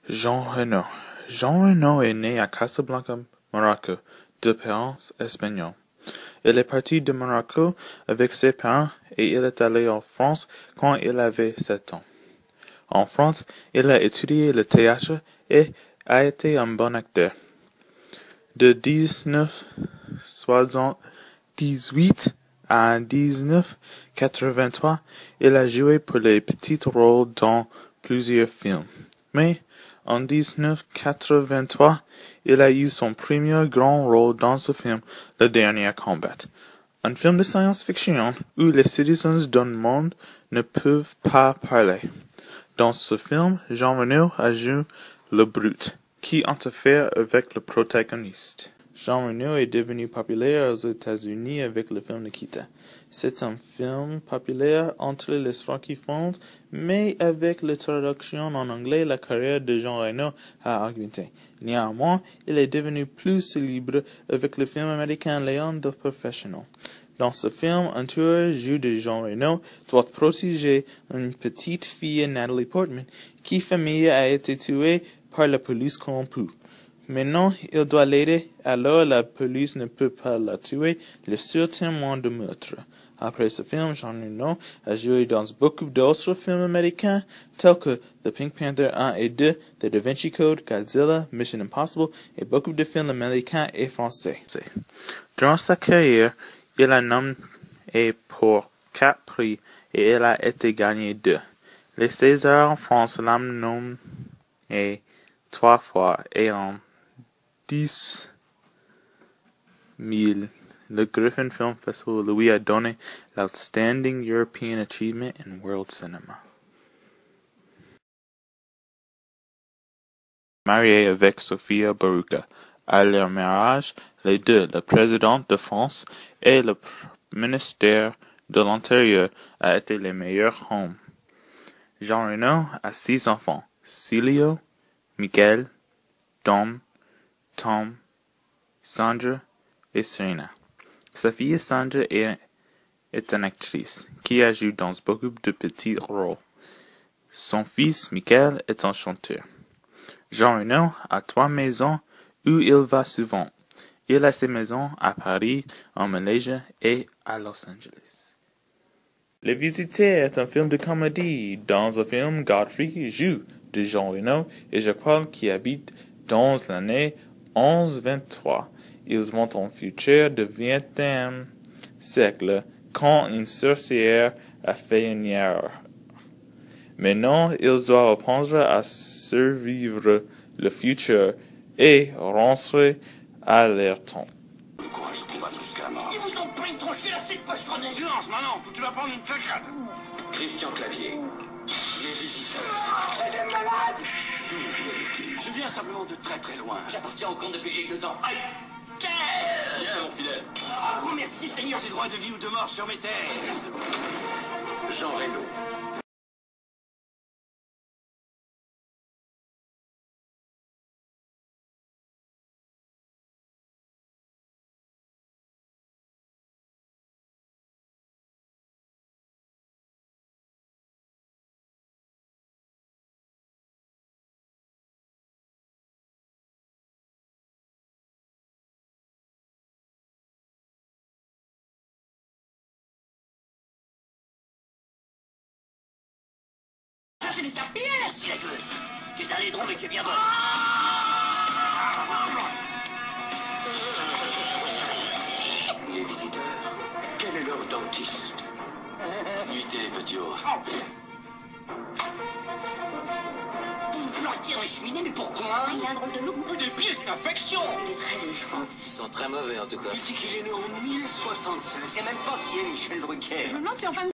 Jean Reno. Jean Reno est né à Casablanca, Morocco, de parents espagnols. Il est parti de Morocco avec ses parents et il est allé en France quand il avait 7 ans. En France, il a étudié le théâtre et a été un bon acteur. De 1978 à 1983, il a joué pour les petits rôles dans plusieurs films. Mais en 1983, il a eu son premier grand rôle dans ce film, Le Dernier Combat, un film de science-fiction où les citizens d'un monde ne peuvent pas parler. Dans ce film, Jean Reno a joué le brute, qui interfère avec le protagoniste. Jean Reno est devenu populaire aux États-Unis avec le film Nikita. C'est un film populaire entre les francophones, mais avec la traduction en anglais, la carrière de Jean Reno a augmenté. Néanmoins, il est devenu plus célèbre avec le film américain Leon the Professional. Dans ce film, un tueur joué de Jean Reno doit protéger une petite fille, Natalie Portman, qui famille a été tuée par la police corrompue. Maintenant, il doit l'aider, alors la police ne peut pas la tuer, le seul témoin de meurtre. Après ce film, Jean Reno a joué dans beaucoup d'autres films américains, tels que The Pink Panther 1 et 2, The Da Vinci Code, Godzilla, Mission Impossible, et beaucoup de films américains et français. Durant sa carrière, il a nommé pour 4 prix et il a été gagné 2. Les Césars en France l'ont nommé 3 fois et en 10 000, le Griffin Film Festival lui a donné l'Outstanding European Achievement in World Cinema. Marié avec Sophia Baruka. À leur mariage, les deux, le président de France et le ministère de l'Intérieur, a été les meilleurs hommes. Jean Reno a 6 enfants, Cilio, Michael, Dom, Tom, Sandra et Serena. Sa fille Sandra est une actrice qui a joué dans beaucoup de petits rôles. Son fils Michael est un chanteur. Jean Reno a 3 maisons où il va souvent. Il a ses maisons à Paris, en Malaisie et à Los Angeles. Les Visiteurs est un film de comédie. Dans un film, Godfrey joue de Jean Reno et je crois qu'il habite dans l'année 1123. Ils vont en futur du XXe siècle quand une sorcière a fait une erreur. Maintenant, ils doivent apprendre à survivre le futur et rentrer à leur temps. Le courage de combattre jusqu'à la mort. Ils vous ont pris une tranchée à 7 poches grenades. Silence, maintenant, ou tu vas prendre une claquade. Christian Clavier. Les Visiteurs. C'est des malades. D'où viennent-ils? Je viens simplement de très très loin. J'appartiens au camp de PG de temps. Aïe! Viens, mon fidèle. Ah, grand merci, Seigneur, j'ai droit de vie ou de mort sur mes terres. Jean Reno. C'est des serpillères. Merci la gueuse. Tu es un laidron, mais tu es bien bonne. Les Visiteurs. Quel est leur dentiste? Luttez les petits hauts. Vous plantez dans les cheminées, mais pourquoi? Il a un drôle de loup. Des pièces d'une infection. Il est très vieux, je crois. Ils sont très mauvais, en tout cas. Il dit qu'il est né en 1065. C'est même pas qui est Michel Drucker. Je me demande si en fin de